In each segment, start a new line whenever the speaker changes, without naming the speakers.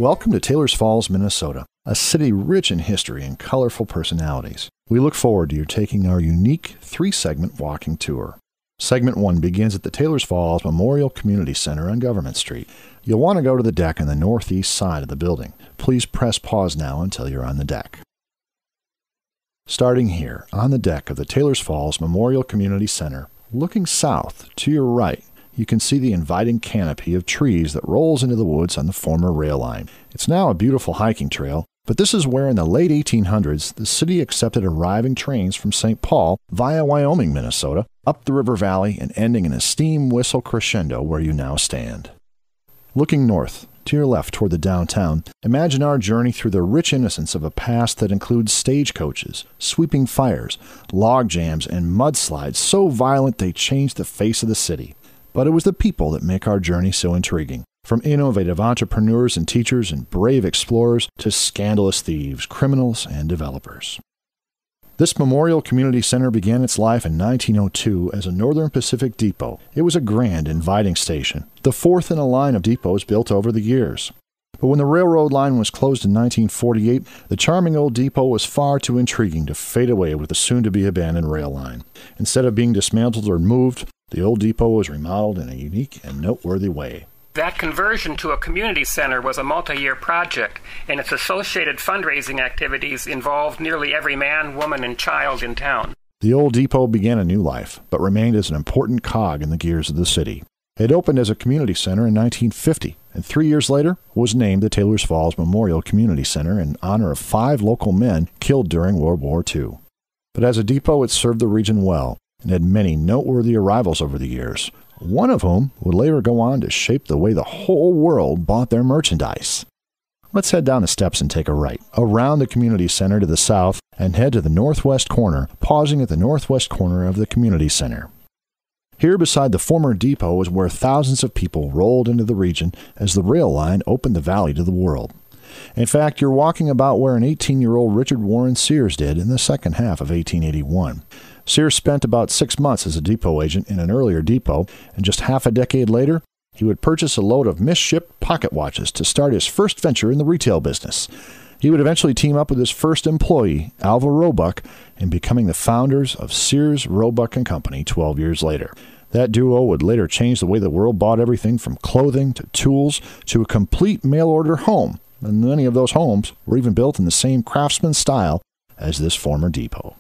Welcome to Taylors Falls, Minnesota, a city rich in history and colorful personalities. We look forward to your taking our unique 3-segment walking tour. Segment 1 begins at the Taylors Falls Memorial Community Center on Government Street. You'll want to go to the deck on the northeast side of the building. Please press pause now until you're on the deck. Starting here, on the deck of the Taylors Falls Memorial Community Center, looking south to your right, you can see the inviting canopy of trees that rolls into the woods on the former rail line. It's now a beautiful hiking trail, but this is where in the late 1800s the city accepted arriving trains from St. Paul via Wyoming, Minnesota, up the river valley and ending in a steam whistle crescendo where you now stand. Looking north, to your left toward the downtown, imagine our journey through the rich innocence of a past that includes stagecoaches, sweeping fires, log jams, and mudslides so violent they changed the face of the city. But it was the people that make our journey so intriguing. From innovative entrepreneurs and teachers and brave explorers to scandalous thieves, criminals, and developers. This Memorial Community Center began its life in 1902 as a Northern Pacific depot. It was a grand, inviting station, the fourth in a line of depots built over the years. But when the railroad line was closed in 1948, the charming old depot was far too intriguing to fade away with the soon-to-be-abandoned rail line. Instead of being dismantled or moved, the old depot was remodeled in a unique and noteworthy way.
That conversion to a community center was a multi-year project, and its associated fundraising activities involved nearly every man, woman, and child in town.
The old depot began a new life, but remained as an important cog in the gears of the city. It opened as a community center in 1950, and 3 years later was named the Taylors Falls Memorial Community Center in honor of 5 local men killed during World War II. But as a depot, it served the region well, and had many noteworthy arrivals over the years, one of whom would later go on to shape the way the whole world bought their merchandise. Let's head down the steps and take a right, around the community center to the south, and head to the northwest corner, pausing at the northwest corner of the community center. Here beside the former depot is where thousands of people rolled into the region as the rail line opened the valley to the world. In fact, you're walking about where an 18-year-old Richard Warren Sears did in the second half of 1881. Sears spent about 6 months as a depot agent in an earlier depot, and just half a decade later, he would purchase a load of misshipped pocket watches to start his first venture in the retail business. He would eventually team up with his first employee, Alva Roebuck, in becoming the founders of Sears, Roebuck & Company 12 years later. That duo would later change the way the world bought everything from clothing to tools to a complete mail-order home, and many of those homes were even built in the same craftsman style as this former depot.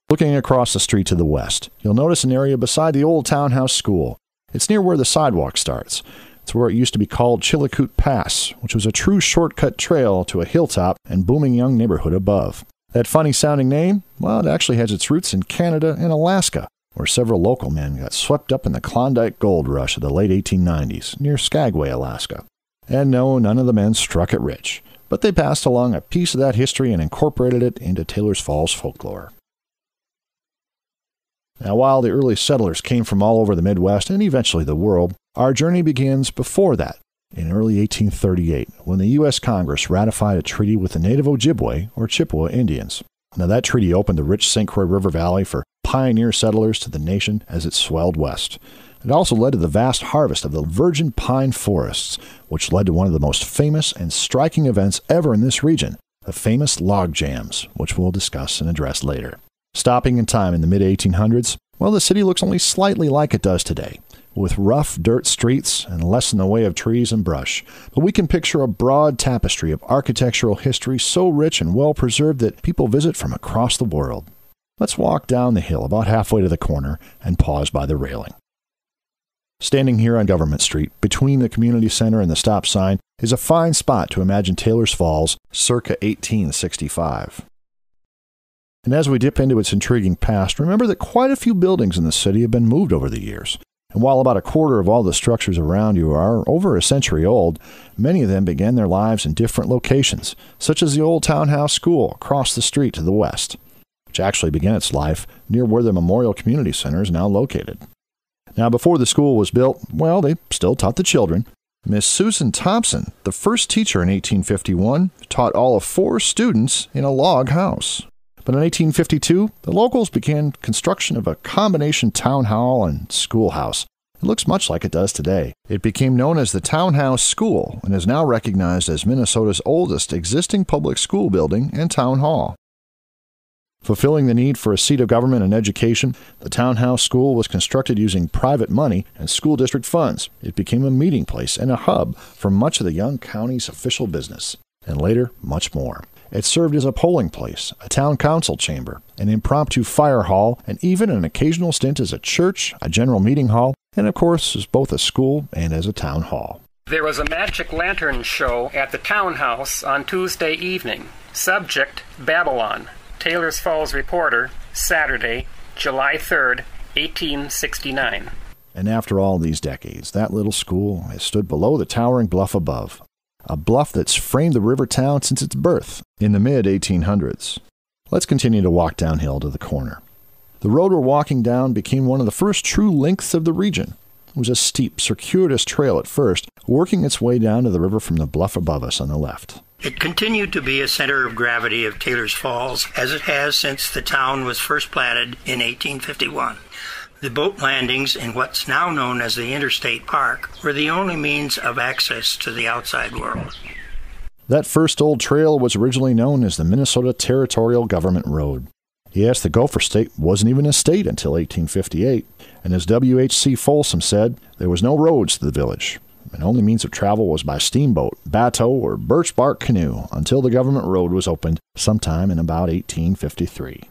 Looking across the street to the west, you'll notice an area beside the old townhouse school. It's near where the sidewalk starts. It's where it used to be called Chillicoot Pass, which was a true shortcut trail to a hilltop and booming young neighborhood above. That funny-sounding name, well, it actually has its roots in Canada and Alaska, where several local men got swept up in the Klondike gold rush of the late 1890s, near Skagway, Alaska. And no, none of the men struck it rich, but they passed along a piece of that history and incorporated it into Taylors Falls folklore. Now, while the early settlers came from all over the Midwest and eventually the world, our journey begins before that, in early 1838, when the U.S. Congress ratified a treaty with the native Ojibwe, or Chippewa, Indians. Now, that treaty opened the rich St. Croix River Valley for pioneer settlers to the nation as it swelled west. It also led to the vast harvest of the virgin pine forests, which led to one of the most famous and striking events ever in this region, the famous log jams, which we'll discuss and address later. Stopping in time in the mid-1800s, well, the city looks only slightly like it does today, with rough dirt streets and less in the way of trees and brush. But we can picture a broad tapestry of architectural history so rich and well-preserved that people visit from across the world. Let's walk down the hill about halfway to the corner and pause by the railing. Standing here on Government Street, between the community center and the stop sign, is a fine spot to imagine Taylors Falls circa 1865. And as we dip into its intriguing past, remember that quite a few buildings in the city have been moved over the years. And while about a quarter of all the structures around you are over a century old, many of them began their lives in different locations, such as the old townhouse school across the street to the west, which actually began its life near where the Memorial Community Center is now located. Now, before the school was built, well, they still taught the children. Miss Susan Thompson, the first teacher in 1851, taught all of 4 students in a log house. But in 1852, the locals began construction of a combination town hall and schoolhouse. It looks much like it does today. It became known as the Townhouse School and is now recognized as Minnesota's oldest existing public school building and town hall. Fulfilling the need for a seat of government and education, the Townhouse School was constructed using private money and school district funds. It became a meeting place and a hub for much of the young county's official business, and later, much more. It served as a polling place, a town council chamber, an impromptu fire hall, and even an occasional stint as a church, a general meeting hall, and of course as both a school and as a town hall.
There was a magic lantern show at the townhouse on Tuesday evening. Subject, Babylon. Taylor's Falls Reporter, Saturday, July 3rd, 1869.
And after all these decades, that little school has stood below the towering bluff above, a bluff that's framed the river town since its birth in the mid-1800s. Let's continue to walk downhill to the corner. The road we're walking down became one of the first true lengths of the region. It was a steep, circuitous trail at first, working its way down to the river from the bluff above us on the left.
It continued to be a center of gravity of Taylor's Falls, as it has since the town was first platted in 1851. The boat landings in what's now known as the Interstate Park were the only means of access to the outside world.
That first old trail was originally known as the Minnesota Territorial Government Road. Yes, the Gopher State wasn't even a state until 1858, and as W.H.C. Folsom said, there was no roads to the village, and only means of travel was by steamboat, bateau, or birch bark canoe until the government road was opened sometime in about 1853.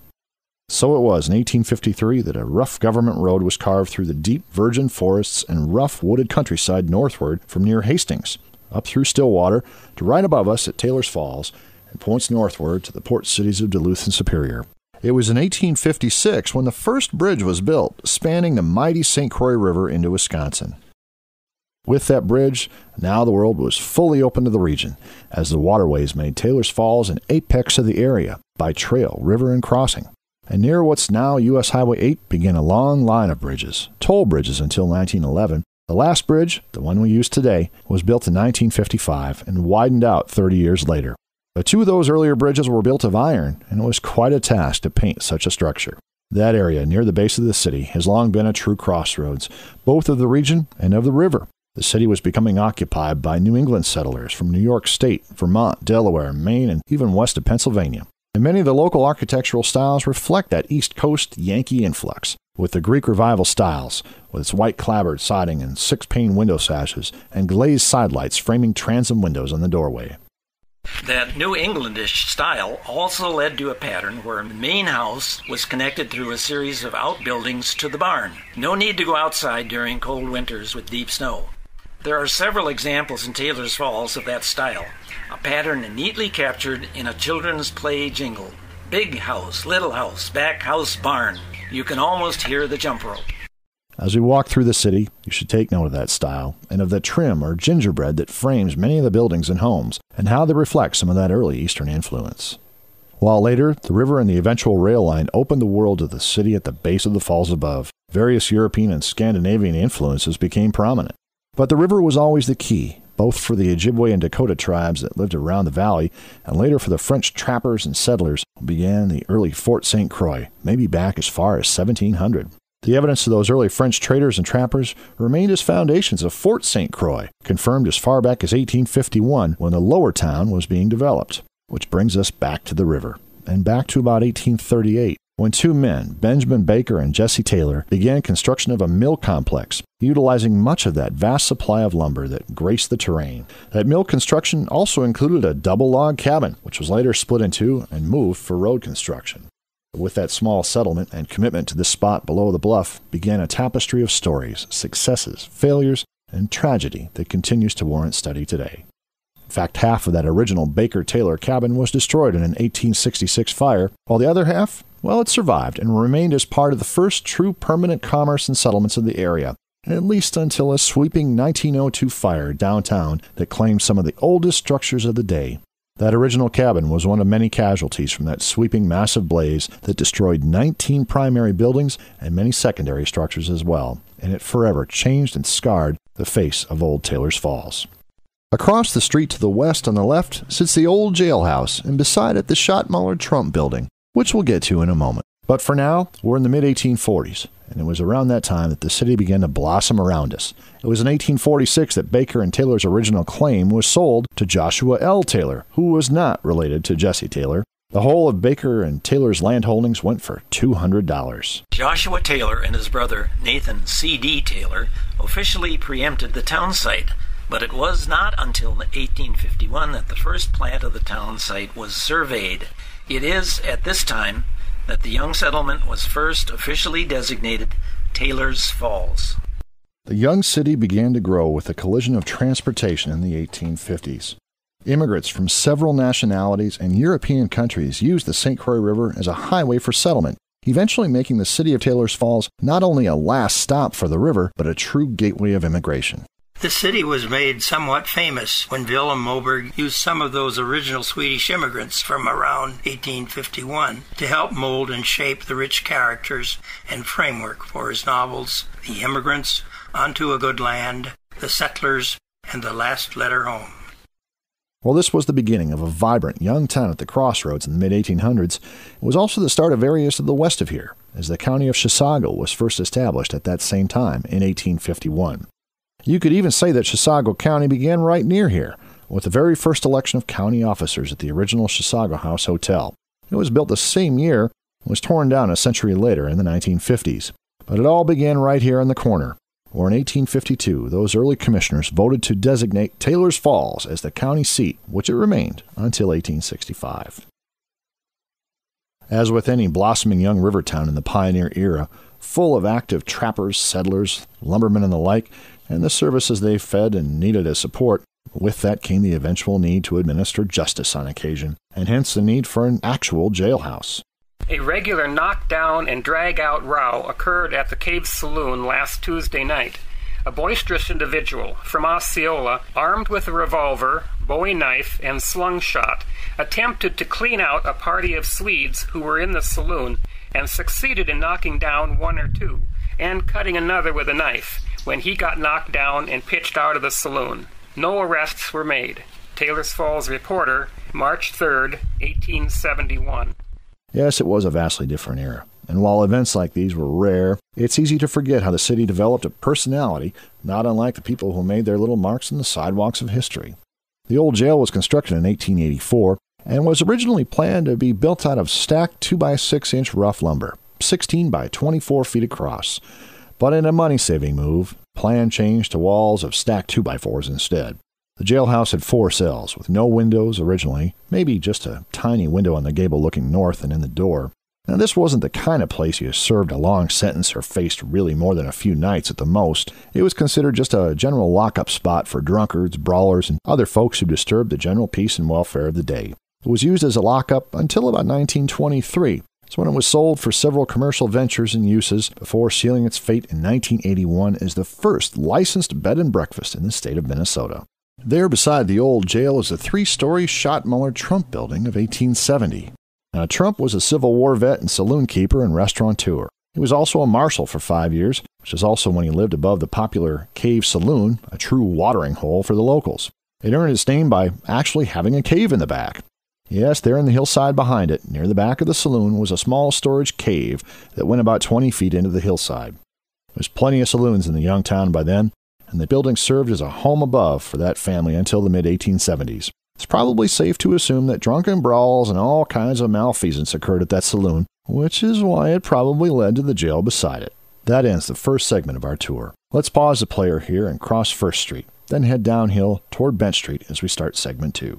So it was in 1853 that a rough government road was carved through the deep virgin forests and rough wooded countryside northward from near Hastings, up through Stillwater, to right above us at Taylor's Falls, and points northward to the port cities of Duluth and Superior. It was in 1856 when the first bridge was built, spanning the mighty St. Croix River into Wisconsin. With that bridge, now the world was fully open to the region, as the waterways made Taylor's Falls an apex of the area, by trail, river, and crossing. And near what's now U.S. Highway 8 began a long line of bridges, toll bridges until 1911. The last bridge, the one we use today, was built in 1955 and widened out 30 years later. But two of those earlier bridges were built of iron, and it was quite a task to paint such a structure. That area near the base of the city has long been a true crossroads, both of the region and of the river. The city was becoming occupied by New England settlers from New York State, Vermont, Delaware, Maine, and even west of Pennsylvania. And many of the local architectural styles reflect that East Coast Yankee influx, with the Greek Revival styles, with its white clapboard siding and 6-pane window sashes, and glazed sidelights framing transom windows on the doorway.
That New Englandish style also led to a pattern where the main house was connected through a series of outbuildings to the barn. No need to go outside during cold winters with deep snow. There are several examples in Taylor's Falls of that style, a pattern neatly captured in a children's play jingle. Big house, little house, back house, barn. You can almost hear the jump rope.
As we walk through the city, you should take note of that style and of the trim or gingerbread that frames many of the buildings and homes, and how they reflect some of that early Eastern influence. While later, the river and the eventual rail line opened the world to the city at the base of the falls above, various European and Scandinavian influences became prominent. But the river was always the key, both for the Ojibwe and Dakota tribes that lived around the valley, and later for the French trappers and settlers who began the early Fort St. Croix, maybe back as far as 1700. The evidence of those early French traders and trappers remained as foundations of Fort St. Croix, confirmed as far back as 1851 when the lower town was being developed. Which brings us back to the river, and back to about 1838, when two men, Benjamin Baker and Jesse Taylor, began construction of a mill complex, utilizing much of that vast supply of lumber that graced the terrain. That mill construction also included a double log cabin, which was later split in two and moved for road construction. With that small settlement and commitment to this spot below the bluff began a tapestry of stories, successes, failures, and tragedy that continues to warrant study today. In fact, half of that original Baker-Taylor cabin was destroyed in an 1866 fire, while the other half, well, it survived and remained as part of the first true permanent commerce and settlements of the area, at least until a sweeping 1902 fire downtown that claimed some of the oldest structures of the day. That original cabin was one of many casualties from that sweeping massive blaze that destroyed 19 primary buildings and many secondary structures as well, and it forever changed and scarred the face of Old Taylor's Falls. Across the street to the west on the left sits the old jailhouse, and beside it the Schottmuller Trump building, which we'll get to in a moment. But for now, we're in the mid-1840s, and it was around that time that the city began to blossom around us. It was in 1846 that Baker and Taylor's original claim was sold to Joshua L. Taylor, who was not related to Jesse Taylor. The whole of Baker and Taylor's land holdings went for $200.
Joshua Taylor and his brother Nathan C.D. Taylor officially preempted the town site, but it was not until 1851 that the first plat of the town site was surveyed. It is at this time that the young settlement was first officially designated Taylor's Falls.
The young city began to grow with the collision of transportation in the 1850s. Immigrants from several nationalities and European countries used the St. Croix River as a highway for settlement, eventually making the city of Taylor's Falls not only a last stop for the river, but a true gateway of immigration.
The city was made somewhat famous when Willem Moberg used some of those original Swedish immigrants from around 1851 to help mold and shape the rich characters and framework for his novels, The Immigrants, Onto a Good Land, The Settlers, and The Last Letter Home.
While this was the beginning of a vibrant young town at the crossroads in the mid-1800s, it was also the start of areas to the west of here, as the county of Chisago was first established at that same time in 1851. You could even say that Chisago County began right near here, with the very first election of county officers at the original Chisago House Hotel. It was built the same year and was torn down a century later in the 1950s. But it all began right here in the corner, where in 1852 those early commissioners voted to designate Taylor's Falls as the county seat, which it remained until 1865. As with any blossoming young river town in the pioneer era, full of active trappers, settlers, lumbermen, and the like, and the services they fed and needed as support, with that came the eventual need to administer justice on occasion, and hence the need for an actual jailhouse.
A regular knock-down and drag-out row occurred at the Cave Saloon last Tuesday night. A boisterous individual from Osceola, armed with a revolver, bowie knife, and slungshot, attempted to clean out a party of Swedes who were in the saloon and succeeded in knocking down one or two and cutting another with a knife when he got knocked down and pitched out of the saloon. No arrests were made. Taylor's Falls Reporter, March 3, 1871.
Yes, it was a vastly different era, and while events like these were rare, it's easy to forget how the city developed a personality not unlike the people who made their little marks in the sidewalks of history. The old jail was constructed in 1884 and was originally planned to be built out of stacked 2x6-inch rough lumber, 16 by 24 feet across. But in a money-saving move, the plan changed to walls of stacked 2x4s instead. The jailhouse had 4 cells, with no windows originally, maybe just a tiny window on the gable looking north and in the door. Now, this wasn't the kind of place you served a long sentence or faced really more than a few nights at the most. It was considered just a general lock-up spot for drunkards, brawlers, and other folks who disturbed the general peace and welfare of the day. It was used as a lock-up until about 1923. It's when it was sold for several commercial ventures and uses before sealing its fate in 1981 as the first licensed bed and breakfast in the state of Minnesota. There beside the old jail is a 3-story Schottmuller Trump building of 1870. Now, Trump was a Civil War vet and saloon keeper and restaurateur. He was also a marshal for 5 years, which is also when he lived above the popular Cave Saloon, a true watering hole for the locals. It earned its name by actually having a cave in the back. Yes, there in the hillside behind it, near the back of the saloon, was a small storage cave that went about 20 feet into the hillside. There was plenty of saloons in the young town by then, and the building served as a home above for that family until the mid-1870s. It's probably safe to assume that drunken brawls and all kinds of malfeasance occurred at that saloon, which is why it probably led to the jail beside it. That ends the first segment of our tour. Let's pause the player here and cross First Street, then head downhill toward Bench Street as we start segment 2.